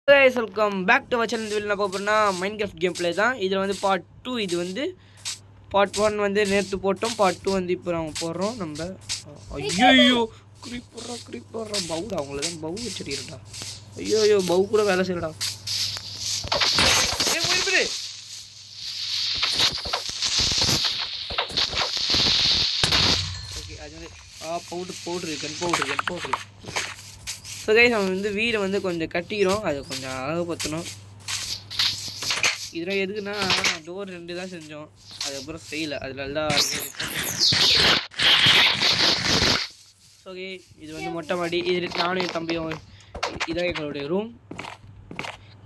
guys, welcome back to our channel. இந்த video நான் போறேன்னா மைன்கிராஃப்ட் கேம் ப்ளே தான். இதுல வந்து பார்ட் 2. இது வந்து பார்ட் 1 வந்து நேத்து போட்டோம். பார்ட் 2 வந்து இப்போ நாம போறோம். நம்ம ஐயோ கிரீப்பர் பவுடா அவங்கள தான் பவு வச்சிருக்கடா. ஐயோ பவு கூட வேலை செய்யலடா. ஏய் போயிரு. ஓகே அது வந்து powder gun powder. So guys நம்ம வந்து வீடை வந்து கொஞ்சம் கட்டிக்கிறோம். அதை கொஞ்சம் அழகுபடுத்தணும். இதெல்லாம் எதுக்குன்னா டோர் 2 தான் செஞ்சோம், அதுக்கப்புறம் செய்யலை. அதில் தான் ஓகே. இது வந்து மொட்டை மாடி. இது நானும் என் தம்பியும். இதான் எங்களுடைய ரூம்.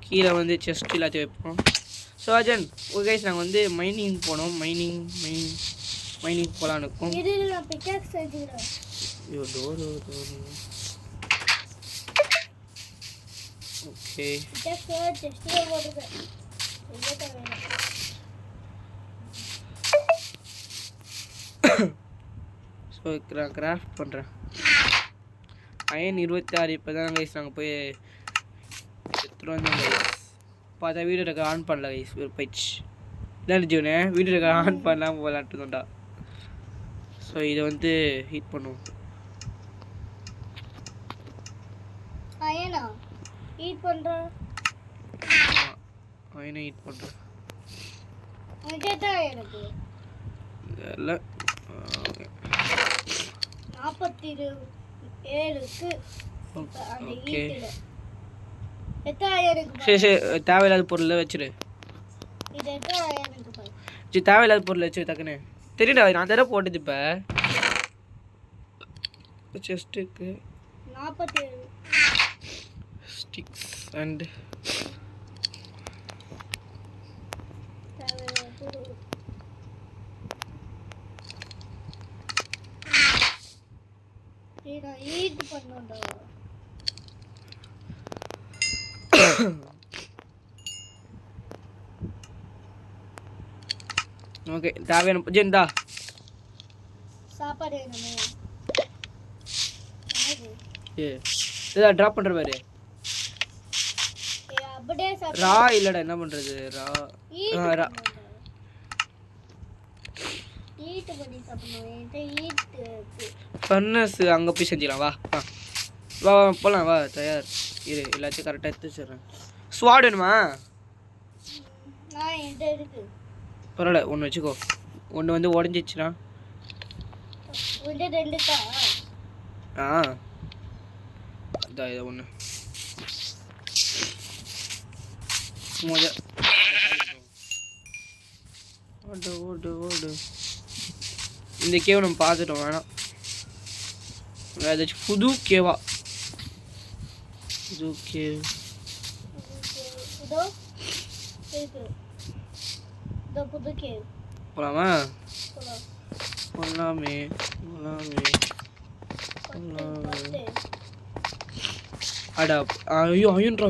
கீழே வந்து செஸ்ட் எல்லாத்தையும் வைப்போம். ஸோ அஜன் ஓகே கைஸ் நாங்கள் வந்து மைனிங் போனோம். மைனிங் போகலான்னு இருக்கோம். ஐயோ டோர் ஓகே. ஸோ கிராஃப்ட் பண்ணுறேன். அயன் 26 இப்போ தான் கைஸ் நாங்கள் போய் எடுத்துகிட்டு வந்தோம் கைஸ். பார்த்தா வீடியோ ரெக்கார்ட் ஆன் பண்ணல கைஸ். ஒரு போயிடுச்சு இல்லை ஜீவனே, வீடியோ ரெக்கார்ட் ஆன் பண்ணலாம் போகலான்ட்டு தோண்டா. ஸோ இதை வந்து ஹீட் பண்ணுவோம். ஈட் பண்றேன். அயனை ஹீட் பண்ணுறேன். எனக்கு இல்லை 47க்கு ஓகே. சரி தேவையில்லாத பொருளை வச்சிரு. சரி தேவையில்லாத பொருள் வச்சு டக்குன்னு தெரியுடா. நான் தடவை போட்டது இப்போ செஸ்ட்டுக்கு 47 ஸ்டிக்ஸ் அண்ட் ஈட் பண்ணோம்டா. ஓகே தேவையான ஜெண்டா சாப்பாடு வேணுமே. இதை ட்ராப் பண்ணுற மாதிரி அப்படியே ரா இல்லைடா. என்ன பண்ணுறது ரா ஈட் பண்ணி சாப்பிடணும். ஃபர்னஸ் அங்கே போய் செஞ்சிடலாம். வா போகலாம் வா. தயார் இரு. எல்லாத்தையும் கரெக்டாக எடுத்து வச்சிடுறேன். ஸ்வாட் வேணுமா? பரவாயில்ல ஒன்று வச்சுக்கோ. ஒன்று வந்து உடஞ்சிச்சுனா அதான் இதை ஒன்று ஓடு. இந்த கேவ் நம்ம பார்த்துட்டோம். வேணாம் ஏதாச்சும் புது கேவா? புது கேவ் போலாமா? போலாமே. அடா ஐயோ அயன்ரா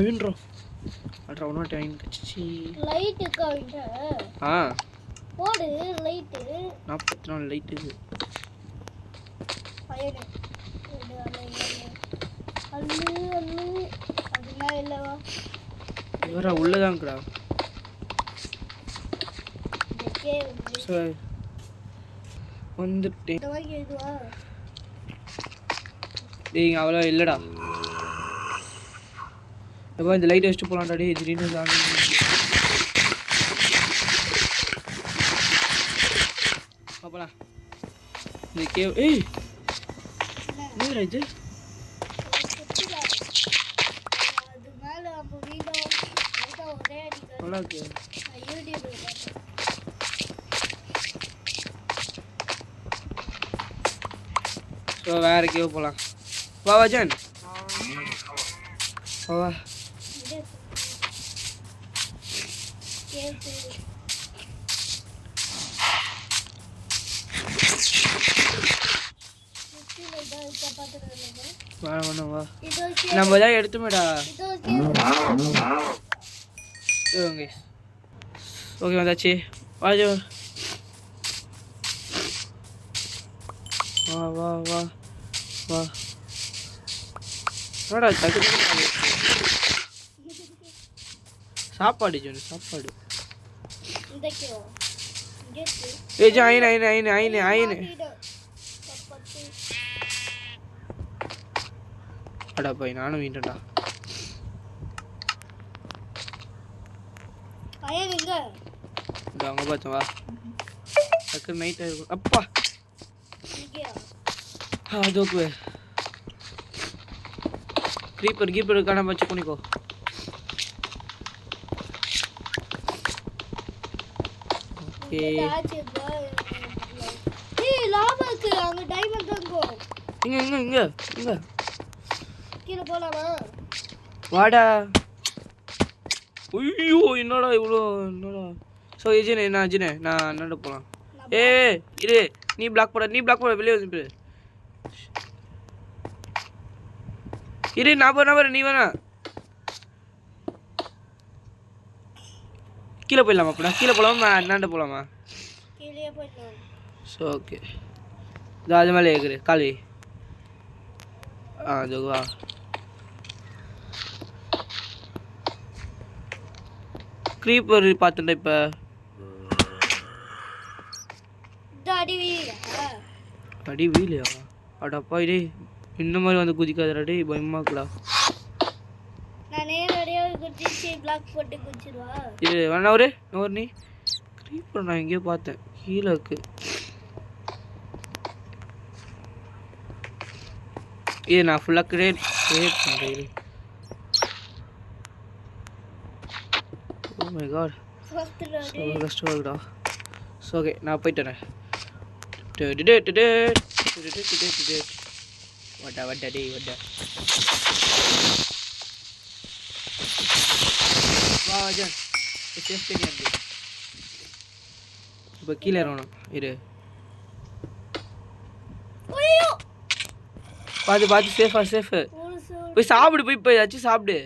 அட்ரா ஒன்று டைம் கச்சிச்சு. போடு லைட் 44 லைட் இது. இவரா உள்ளதாங்கடா. சரி வந்துட்டேன். டேய் அவ்வளோ இல்லைடா. எப்போ இந்த லைட் வச்சுட்டு போகலான்டா. டே திடீர்னு அப்பலாம் இந்த கேவ். ஏய் என்னடா இது? ஸோ வேறு கேவ் போகலாம். வா வஜன் வா. வா நம்ம தான் எடுத்துமேடா. ஓகே வந்தாச்சு. வாஜோ வா என்னடா டக்கு சாப்பாடு ஜோனு சாப்பாடு. இந்த கிலோ இங்கேத்து ஏய் ஜா ஐன சப்பாத்தி அடா போய் நானும் வீண்டடா. ஐயன் எங்க இந்த அங்க பாத்து வா. டக்கு நைட் ஆயிடும். அப்பா இங்கயா அதோக்கு creeper காண பச்ச कोनी को. ஓகே ஏய் லாபாக்கு அங்க டைமண்ட் அங்கோ இங்க கீழ போலாமா வாடா. ஐயோ என்னடா இவ்ளோ என்னடா. சோ ஏஜினே நான் என்னடா போலாம். ஏய் இரு நீ பிளாக் போட வெளிய வந்து இரு. நான் நீ வேணா கீழே போயிடலாமா? அப்படின்னா கீழே போகலாமா என்னாண்ட போகலாமா? கீழே போயிடலாம். ஸோ ஓகே அது மேலே ஏகுரு காலி. அது வா க்ரீப்பர் பார்த்துட்டேன் இப்போ. அடி வீலையா? அடப்பா இதே இந்த மாதிரி வந்து குதிக்காதடா டேய், பயமாக்குடா. நான் நேரடியா குதிச்சு பிளாக் போட்டு குதிச்சிடுவா. இது வேணா ஒரு நீ க்ரீப்பர் நான் எங்கேயோ பார்த்தேன் கீழே இருக்கு. இது நான் ஃபுல்லாக கிரியேட் பண்ணுறேன். ஓ மை காட் கஷ்டமாடா. ஸோ ஓகே நான் போயிட்டு வரேன். வட்டா டேய் வட்டா வா ஜான் சேஃப்டி நீ. இப்போ கீழே இறங்கணும். இரு பார்த்து சேஃபு போய் சாப்பிடு. போய் ஏதாச்சும் சாப்பிடு.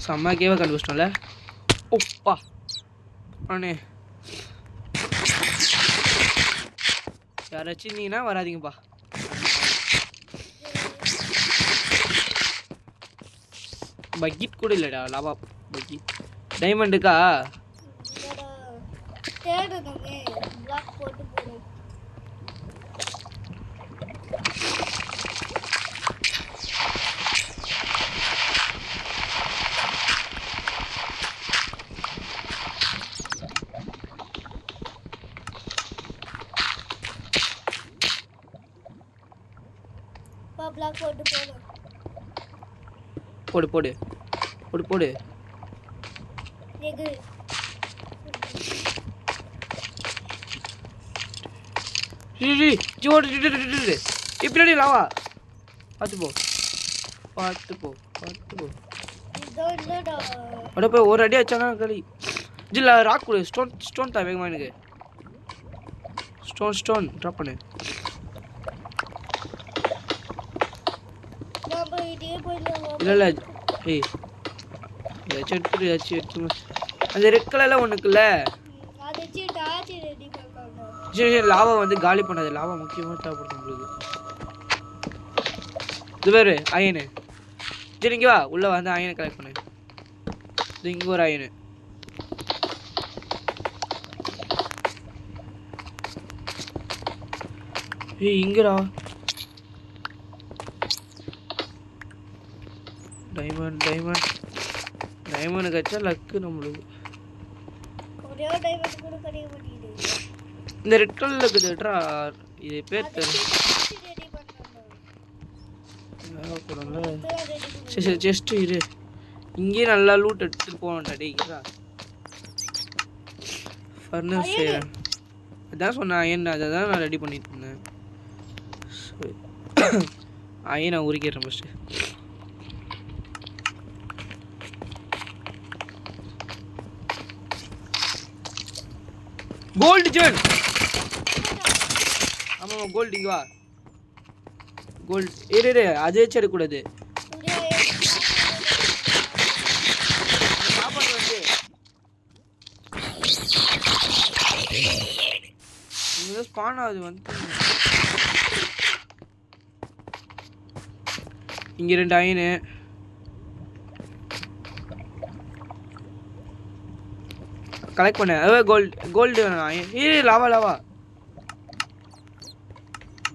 செம்ம கேவ கண்டுபிடிச்சிட்டோம்ல. ஓப்பா அண்ணே யாராச்சும் இருந்தீங்கன்னா வராதிங்கப்பா. பக்கெட் கூட இல்லைடா. லாபா பக்கெட் டைமண்டுக்கா தேடணுமே பிளாக் போட்டு போறேன். பிளாக் போட்டு போறேன். போடு எகு இப்படி லாவா. பார்த்து போ. அட போய் ஒரு அடி அச்சானா களி. ஜில்லா ராக் கொடு. ஸ்டோன் தான் வேகமா எனக்கு. ஸ்டோன் ட்ராப் பண்ணு. இல்ல ஏய் ஏதாச்சும் எடுத்து அந்த ரெட் கலர்ல ஒன்று இருக்குல்ல சரி லாவா வந்து காலி பண்ணாது. லாவா முக்கியமாக தேவைப்படுது உங்களுக்கு. இது வேறு அயனு. சரி இங்கே வா உள்ளே வந்து அயனை கலெக்ட் பண்ணு. இது இங்கே ஒரு அயனு. ஏய் இங்கடா டைமண்ட் கச்சா லக்கு நம்மளுக்கு. இந்த ரெட் கலர்ல இருக்குதுட்ரா. இது பேர் சரி செஸ்ட் இரு. இங்கே நல்லா லூட் எடுத்துட்டு போகணும்டா டேய்ரா. ஃபர்னஸ் செய்கிறேன் அதான் சொன்னேன். அயன் அதை தான் நான் ரெடி பண்ணிட்டு இருந்தேன். அயன் நான் உரிக்கிறேன் ஃபஸ்ட்டு. கோல்டு ஜென். ஆமாம் கோல்டு இங்கே வா. கோல்டு இரு அதே வச்சு எடுக்கக்கூடாது. சாப்பாடு வந்து ஏதோ ஸ்பான் ஆகுது வந்து. இங்க 2 அயனு. கலெக்ட் பண்ண. கோல்டு வேணும். Iron lava.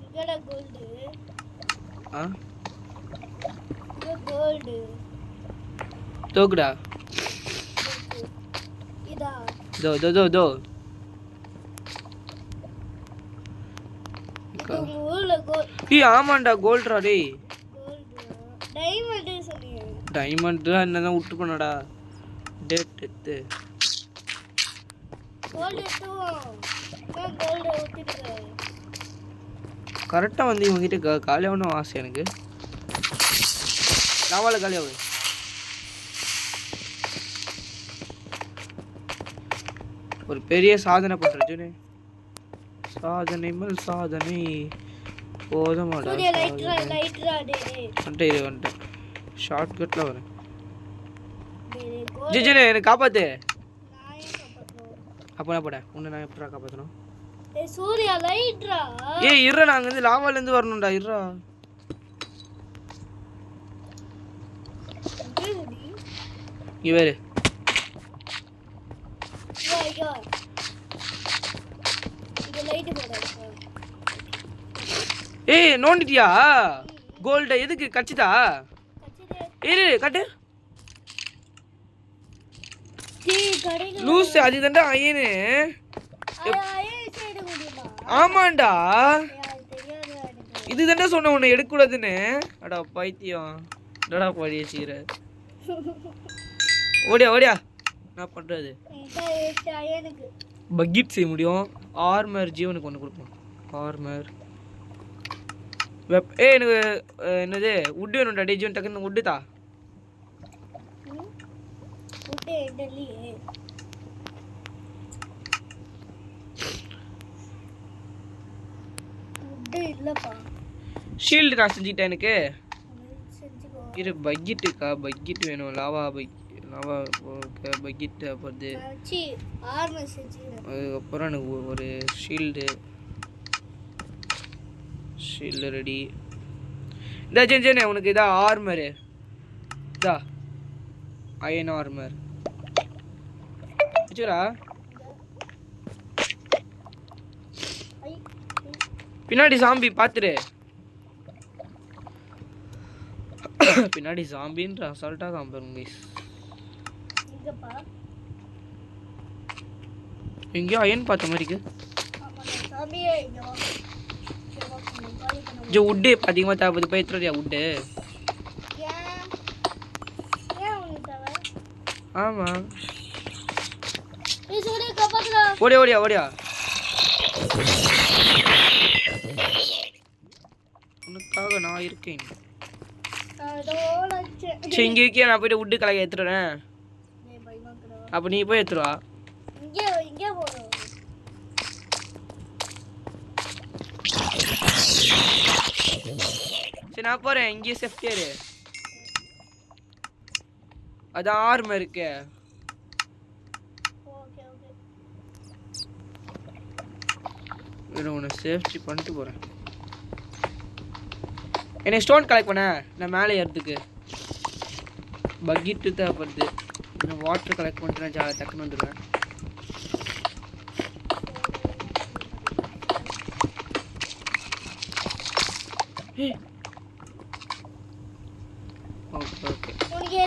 இங்கடா கோல்டு. ஆ இது கோல்டு. தோக்குடா. இதா. தோ. இது ஊர்ல கோல்டு. ஆமாண்டா கோல்ட்ரா டேய். டைமண்ட் சொன்னீங்க. டைமண்ட் தான் என்னதான் விட்டு பண்ணடா. Date gold எடுத்துவோம். நான் கோல்டு ஊத்திட்டேன். கரெக்டாக வந்து இவங்ககிட்ட காலியாகணும் ஆசை எனக்கு. லாவால காலியாகு. ஒரு பெரிய சாதனை பண்றது. சாதனை மேல் சாதனை போதமாடா. சூரிய லைட்ரா டேய். வந்துட்டேன். ஷார்ட் கட்ல வரேன். டேய் கோல்டு. ஜிஜினே எனக்கு காப்பாத்து. நான் ஏன் காப்பாத்தணும்? அப்ப நான் போட. உன்னை நான் எப்படா காப்பாத்தணும்? டேய் சூரிய லைட்ரா. ஏய் இருடா, நான் அங்க லாவால இருந்து வரணும்டா. இருடா. இங்க வேறு. ஐயோ. இது லைட் போடு. ஏய் நோண்டிட்டியா? கோல்ட் எதுக்கு கச்சிதா? இரு கட்டு. லூஸ் அதுதான்டா அயனு. ஆமாண்டா இதுதான்டா சொன்ன உன்னை எடுக்க கூடாதுன்னு. அடா பைத்தியம். டடா பாடிய சீர. ஓடியா என்ன பண்றது? பக்கெட் செய்ய முடியும். ஆர்மர் ஜீவனுக்கு ஒன்று கொடுப்போம். ஆர்மர் எனக்கு என்னது உட்டு வேணும்டா. டே ஜீவன் டக்குன்னு உட்டு தா. ஷீல்டு நான் செஞ்சுக்கிட்டேன். எனக்கு இரு பக்கெட் வேணும். Lava bucket. அதுக்கப்புறம் எனக்கு ஒரு ஷீல்டு ரெடி. இதா செஞ்சேனே உனக்கு. இதா ஆர்மரு. இதா அயன் ஆர்மர் வச்சுடா. பின்னாடி சாம்பி பார்த்துரு. பின்னாடி சாம்பின்ற அசால்ட்டா காம்பருங்க. எங்கேயோ அயன் பார்த்த மாதிரி இருக்கு. உட்டு அதிகமாக தேவைப்படுது. போய் எத்தனையா உட்டு? ஆமா ஓடியா. உனக்காக நான் இருக்கேன். சரி இங்கே இருக்கே. நான் போயிட்டு உட்டு கலக்க எடுத்துறேன். அப்போ நீ போய் எடுத்துருவா. சரி நான் போறேன். இங்கேயே சேஃப்டியா இரு. அதான் ஆர்மர் இருக்கு. உன்னை சேஃப்டி பண்ணிட்டு போறேன். என்னை ஸ்டோன் கலெக்ட் பண்ண. நான் மேலே ஏறதுக்கு பக்கெட்டு தேவைப்படுது. நான் வாட்டர் கலெக்ட் பண்ணிட்டு நான் டக்குன்னு வந்துடுவேன். ஓகே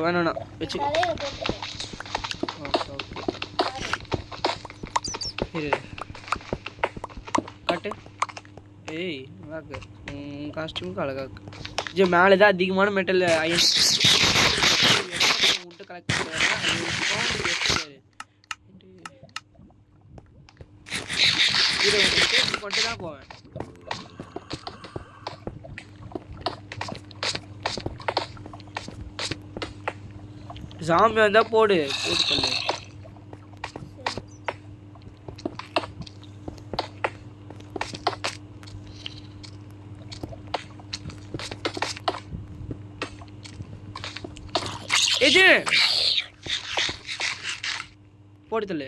வேணா வச்சு. ஓகே இரு காட்டு. ஏய் நல்லாக்கு. காஸ்டியூமுக்கு அழகாக்கு. இது மேலே தான் அதிகமான மெட்டல் அயன் விட்டு கலெக்ட் பண்ணுறாரு. கொண்டு தான் போவேன். சாமி வந்தா போட்டு சொல்லு. போட்டு தள்ளு.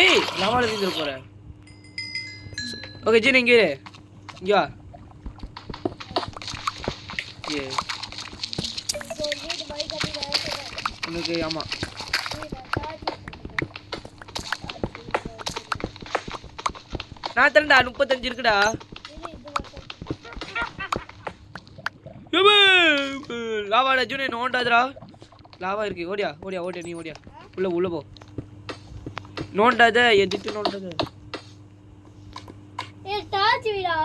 ஏய் லாவால வீந்துற போற. ஓகே ஜீன் இங்கே இரு. இங்க வா. ஏ உனக்கு ஆமா நான் தரேன்டா 35 இருக்குடா. லாவாடா ஜூனே நோண்டாதடா. லாவா இருக்கு. ஓடியா ஓடியா ஓடியா நீ ஓடியா. உள்ள போ. நோண்டாத எதிட்டு நோண்டாத. ஏ டார்ச் விடா.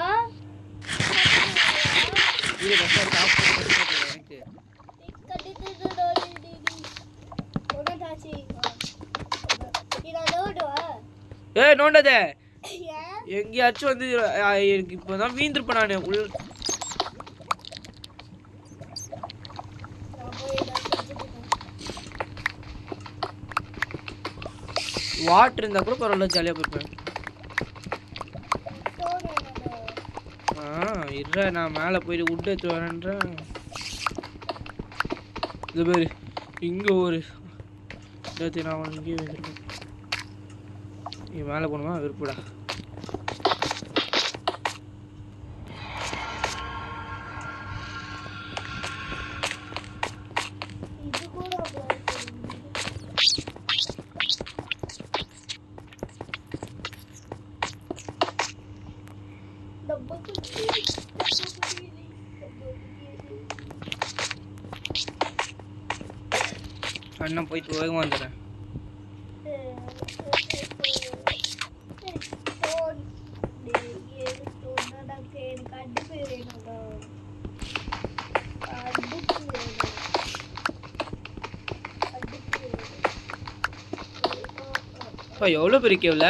இது பஸ்ஸா ஸ்டாப் பண்ணு எனக்கு. கட்டிட்டு டோடி. ஓட டார்ச். இத நோடுவா. ஏய் நோண்டாத. ஏன்? எங்கயாச்சும் வந்து எனக்கு இப்பதான் வீந்திருப்பேன் நானு. வாட்டர் இருந்தா கூட பரவாயில்ல ஜாலியாக போயிருப்பேன். இருற நான் மேலே போயிட்டு உட் எடுத்து வரேன்றேன். இது பேர் இங்கே ஒரு இடத்து நான் இங்கேயே வந்துருக்கேன். நீ மேலே போகணுமா விருப்படா. அண்ணன் போயிட்டு வேகமாக வந்துடுறேன். எவ்வளோ பெரிய கேவ்ல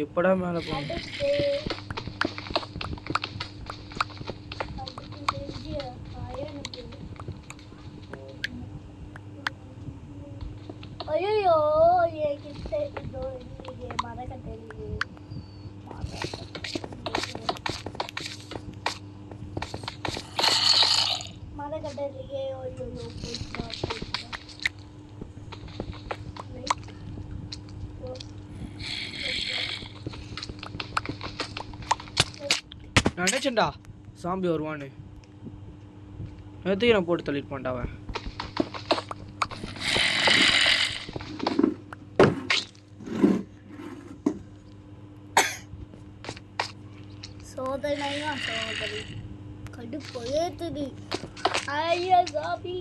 எப்படா மேலே போகணும். ஐயோ என்கிட்ட இதோ இங்கே மரக்கட்டை மரக்கட்டையிலேயே ஐயோ போயிட்டா நினைச்சேன்டா சாம்பி வருவான்னு. நேற்றுக்கு நான் போட்டு தள்ளிட்டு போண்டாவன். சோதனையா சோதனை கடுப்பு ஏத்துது. ஐயா சாபி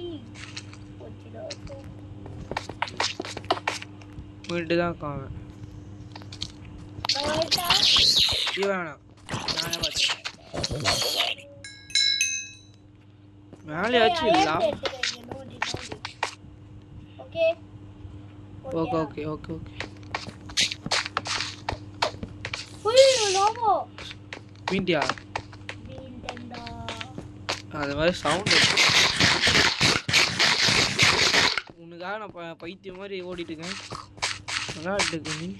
போயிட்டு தான் காவேன். வேணாம் நானே பார்த்துறேன். மேலேயாச்சும் இல்லா. Okay okay okay okay okay வீண்டியா அது மாதிரி சவுண்ட் உனக்காக நான் பைத்தியம் மாதிரி ஓடிட்டு இருக்கேன். நல்லா இருக்கு நீ.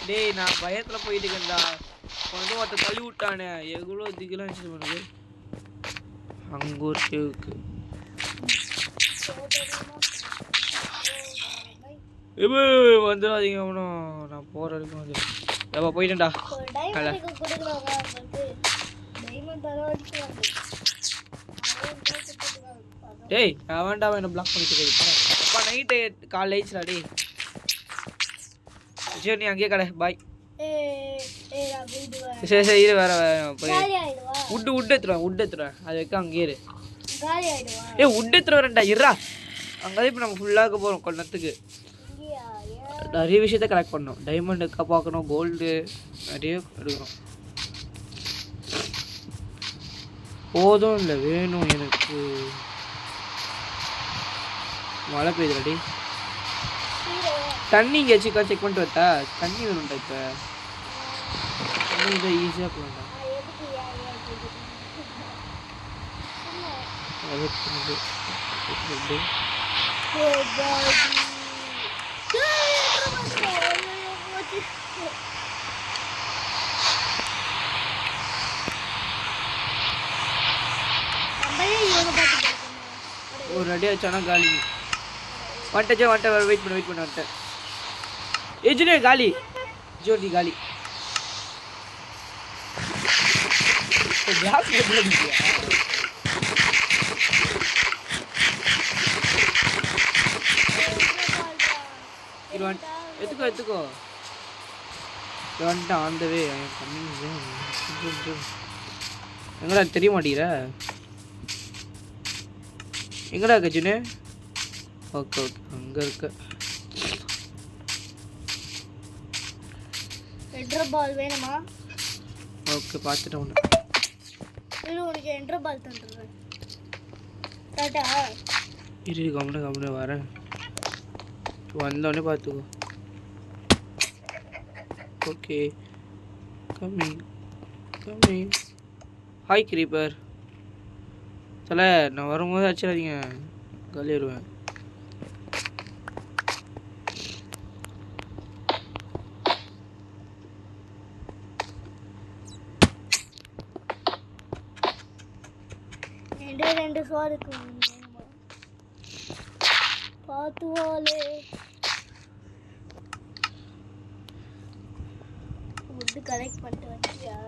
டேய் நான் பயத்துல போயிட்டு இருக்கேன்டா. வந்து ஒருத்த தள்ளி விட்டானே. எவ்வளோ திகலாம் இருந்துச்சு உனக்கு. அங்கே ஒரு கேவுக்கு இப்போ வந்துடாதீங்க. அவனும் நான் போகிற வரைக்கும் வந்து எப்போ போயிட்டேன்டா. டேய் நான் வேண்டாம் என்ன பிளாக் பண்ணிட்டு அப்பா நைட்டு காலைல ஆயிடுச்சுடா. டேய் சரி நீ அங்கேயே கடை பாய். சரி சரி இரு வேற போய் உட்டு எடுத்துருவேன் அது வைக்க அங்கேயே இரு. உட்டு எடுத்துட்டு வரேன்டா இருறா. அங்கே இப்போ நம்ம ஃபுல்லாக போகிறோம் கொள்ளத்துக்கு. நிறைய விஷயத்த கலெக்ட் பண்ணோம். டைமண்ட் இருக்கா பார்க்கணும். கோல்டு நிறைய எடுக்கணும். போதும் இல்லை வேணும் எனக்கு. மழை பெய்யுதுடி. தண்ணி எங்கேயாச்சும் செக் பண்ணிட்டு வரட்டா? தண்ணி வேணும்டா இப்போ. தண்ணி இதை ஈஸியாக போகலாம்டா. ஒரு அடி ஆச்சானா காலி. வந்துட்டேன் வெயிட் பண்ண வந்துட்டேன். ஏஜுனே காலி. ஜோடி காலி. எடுத்துக்கோ வந்துட்டான். ஆன் த வே. எங்கடா தெரிய மாட்டேங்கிற? எங்கடா கஜுனு? ஓகே அங்கே இருக்க. என்ட்ரு பால் வேணுமா? ஓகே பார்த்துட்டேன் ஒன்று. உனக்கு என்ட்ரு பால் தந்துடுறேன். டாட்டா. இரு கம்முன்னு வரேன். வந்தோடனே பார்த்துக்கோ. ஓகே கம்மி. Hi creeper. தலை நான் வரும்போது அடிச்சிடாதீங்க, காலிடுவேன். ரெண்டு சோறு பார்த்துவாலே ஃபுட்டு கலெக்ட் பண்ணிட்டு வச்சியா?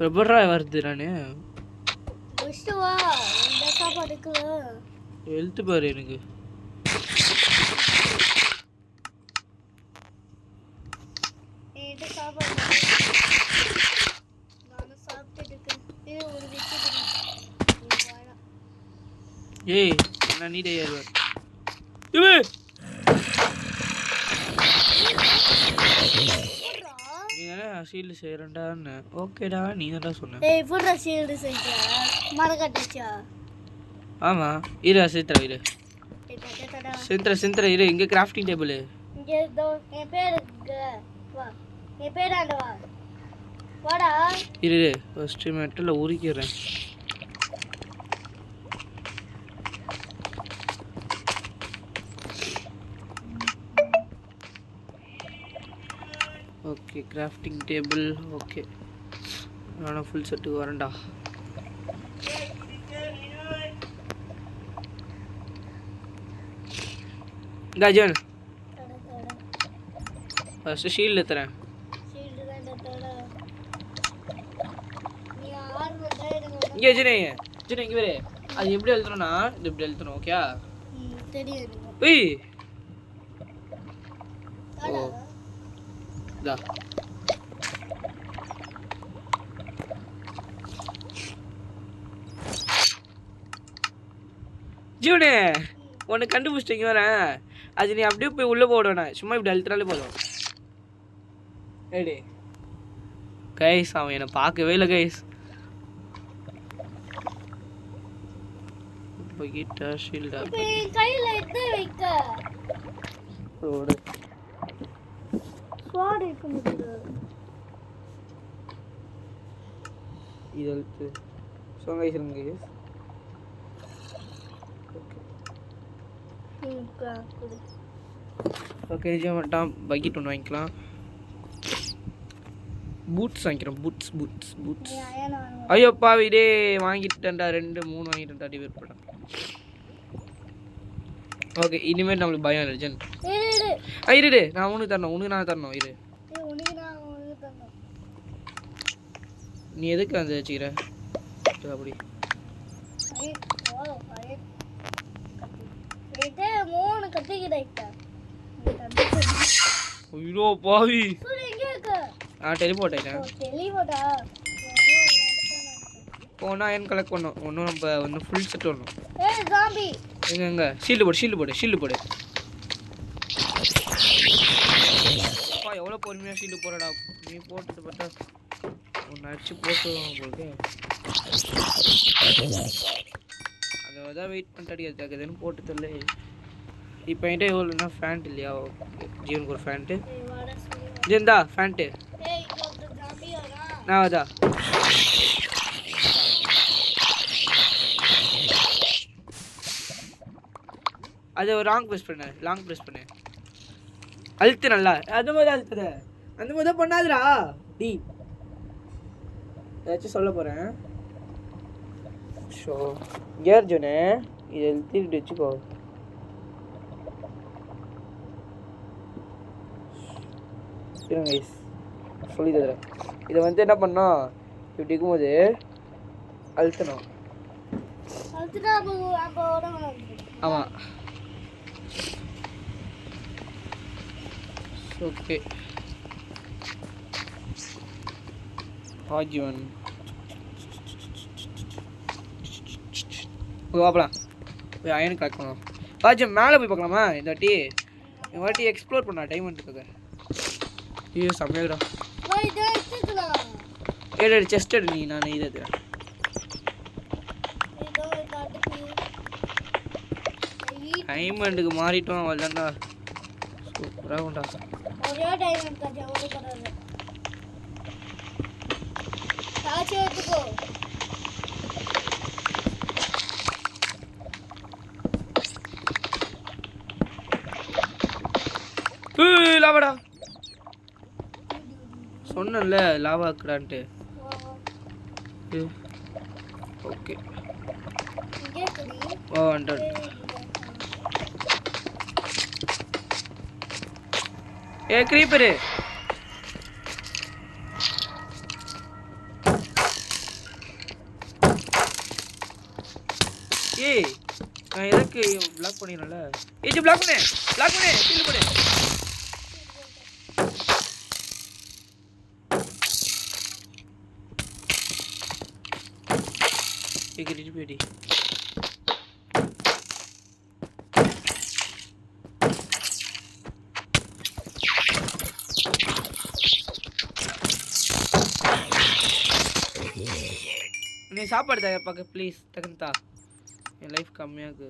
எப்படா வருது? நான் ஃபஸ்ட்டு வா. இந்த சாப்பாடுக்கு எழுத்து பாரு. எனக்கு என்கிட்ட சாப்பாடு நானும் சாப்பிட்டுட்டு இருக்கேன். இது ஒரு விட்டு ஏய் நான் நீடே ஏறுவேன். இவே நீ தானே ஷீல்டு செய்கிறேன்டான்னு. ஓகேடா நீ தான்டா சொன்ன. ஏய் ஃபுட்ரா ஷீல்டு செஞ்ச மறக்கட்டச்சா? ஆமாம் இரு சிந்திரா இரு. சிந்திரா இரு. இங்கே கிராஃப்டிங் டேபிள் இங்கே என் பேர் வா. என் பேராண்ட வா. வாடா. இரு ஃபஸ்ட்டு மெட்டலில் உரிக்கிறேன். Okay crafting table. ஓகே நானும் ஃபுல் செட்டுக்கு வரேன்டா. கஜன் ஃபஸ்ட்டு ஷீல்டு தரேன். இங்கே இங்கே வேறு அது எப்படி எழுதணும்னா இது இப்படி எழுதணும். ஓகே ஏய் ஓ இதா ஜீவனே ஒன்று கண்டுபிடிச்சிட்டிங்க வரேன். அது நீ அப்படியே போய் உள்ளே போடணும். சும்மா இப்படி அழுத்தினாலே போதும். ஏடி கைஸ் அவன் என்னை பார்க்கவே இல்லை கைஸ். போய்கிட்டா ஷீல்டா கையில் எடுத்து வைக்க ரோடு ஸ்வாட் இருக்க முடியுது. இது எழுத்து சொங்காய்ச்சிருங்க கைஸ். ஓகே ஜி மட்டும் பக்கெட் ஒன்று வாங்கிக்கலாம். பூட்ஸ் வாங்கிக்கிறோம். பூட்ஸ் ஐயோப்பா இதே வாங்கிட்டேன்டா. 2 3 வாங்கிட்டேன்டா. டிவைட் பண்ண. ஓகே இனிமேல் நம்மளுக்கு பயம் இல்லை ஜன். இரு நான் உனக்கு தரணும். இரு நீ எதுக்கு அந்த வச்சுக்கிற அப்படி? ஐயோ பாவி டெலிபோர்ட் ஆயிட்டேன். போனா என் கலெக்ட் பண்ணோம். ஒன்றும் நம்ம ஒன்று ஃபுல் செட் வரணும். எங்க ஷீல்டு போடு. அப்பா எவ்வளோ பொறுமையாக ஷீல்டு போடுறடா. நீ போட்டுட்டு பார்த்தா நச்சு போட்டு உங்களுக்கு அதை தான் வெயிட் பண்ணிட்டு அடிக்கிறதுன்னு போட்டு தரல. இப்போ என்கிட்ட எவ்வளோனா ஃபேண்ட் இல்லையா? ஜீவனுக்கு ஒரு ஃபேண்ட்டு ஜீவன்தா ஃபேண்ட்டு நான் அதா அது லாங் ப்ரெஸ் பண்ணு அழுத்து நல்லா. அந்த மாதிரி தான் அழுத்துற, அந்த மாதிரி தான் பண்ணாதுடா. டி ஏதாச்சும் சொல்ல போகிறேன். ஷோ கேர் ஜோனே இதை எழுத்திட்டு வச்சுக்கோ. இருங்க சொல்லி தரேன். இதை வந்து என்ன பண்ணோம், இப்படி இருக்கும்போது அழுத்தணும். ஆமாம் ஓகே. ஆஜீவன் பார்க்கலாம். போய் அயன் கலெக்ட் பண்ணலாம். ஆஜம் மேலே போய் பார்க்கலாமா? இந்த வாட்டி எக்ஸ்ப்ளோர் பண்ணா டைமண்டுக்காக. ஐயோ செம்மையாடா. ஏடு செஸ்ட் எடு நீ, நான் இதை எடுத்துறேன். டைமண்டுக்கு மாறிட்டோம் வரலண்டா. சூப்பராக உண்டா. லாவாடா சொன்னல லாவா இருக்குடான்ட்டு. ஓகே ஓ 100. ஏ கிரீப்பரு ஏய் நான் எதுக்கு பிளாக் பண்ணிரல? ஏய் பிளாக் பண்ணு ஃபீல் பண்ணு. ஏய் போடி நீ சாப்பாடு தயார் பார்க்க ப்ளீஸ். தகுந்தா என் லைஃப் கம்மியாகு.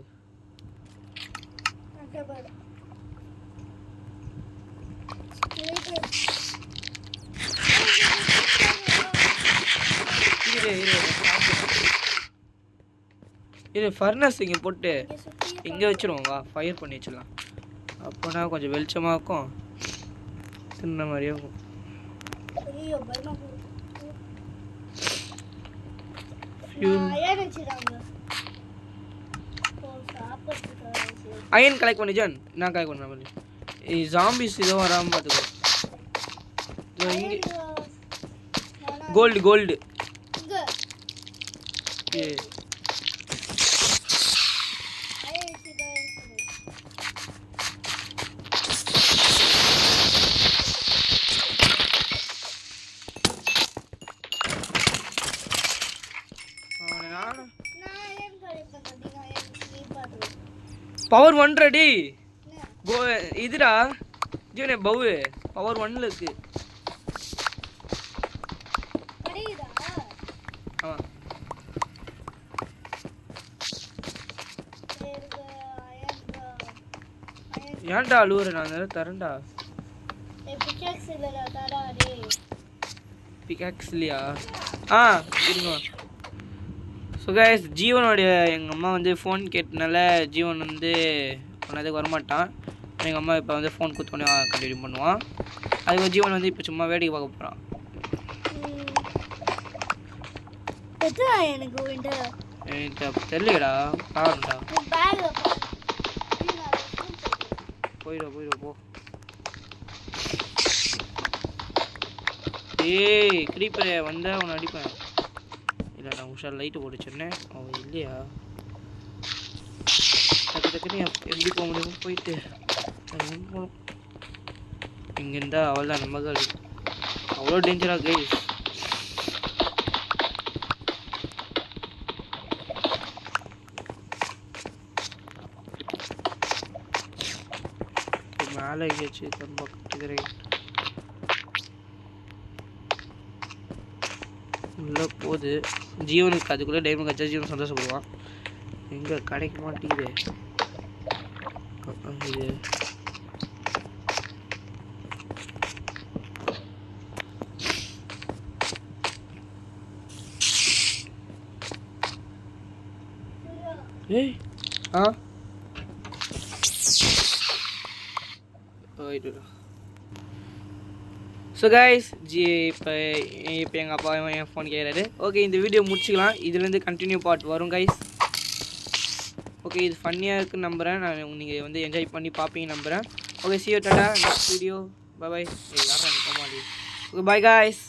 இரு ஃபர்னஸ் இங்கே போட்டு இங்கே வச்சிருவோம். வா ஃபயர் பண்ணி வச்சிடலாம். அப்போனா கொஞ்சம் வெளிச்சமாக இருக்கும், தின்ன மாதிரியே இருக்கும். அயன் கலெக்ட் பண்ணி ஜான், நான் கலெக்ட் பண்ண ஜாம்பிஸ் இதோ வராமல் பார்த்துக்கோ. கோல்டு ஏ பவர் 100 கோ இதுடா ஜீவனே பவு பவர் 1ல இருக்கு. ஆமாம் ஏன்டா அழுவுற? நான் தரேன்டா. பிகாக்ஸ் இல்லையா? இருங்க. ஸோ கைஸ் ஜீவனுடைய எங்கள் அம்மா வந்து ஃபோன் கேட்டனால ஜீவன் வந்து பண்ணதுக்கு வரமாட்டான். எங்கள் அம்மா இப்போ வந்து ஃபோன் கொடுத்தோன்னே கண்டினியூ பண்ணுவான். அதுக்கு ஜீவன் வந்து இப்போ சும்மா வேடிக்கை பார்க்க போகிறான். எனக்கு தெரியலடா பாருடா. போயிடும் போ. ஏய் கிரீப்பரே வந்தால் அவனை அடிப்பேன். இல்லை நான் உஷார் லைட்டு போட்டுச்சேன்னேன். அவன் இல்லையா? டக்குன்னு எப்படி போக முடியும்? போயிட்டு போகணும். இங்கே இருந்தால் அவள் தான் நம்ம தான் அவ்வளோ டேஞ்சராக கைஸ். மேலே எங்கேயாச்சும் ரொம்ப கட்டுக்கிறேன். உள்ளே போகுது. ஜீவனுக்கு அதுக்குள்ளே டைமண்ட் கிடச்சா ஜீவன் சந்தோஷப்படுவான். எங்கே கிடைக்க மாட்டேங்குது இது. ஏய் ஆ ஸோ கைஸ் இப்போ எங்கள் அப்பா என் ஃபோன் கேட்குறாரு. ஓகே இந்த வீடியோ முடிச்சுக்கலாம். இதுலேருந்து கண்டினியூ பார்ட் வரும் கைஸ். ஓகே இது ஃபன்னியாக இருக்குன்னு நம்புகிறேன். நான் நீங்கள் வந்து என்ஜாய் பண்ணி பார்ப்பீங்க நம்புகிறேன். ஓகே see you டாடா நெக்ஸ்ட் வீடியோ. Bye bye. யாரா நிற்க மாட்டேங்குது. Okay bye guys.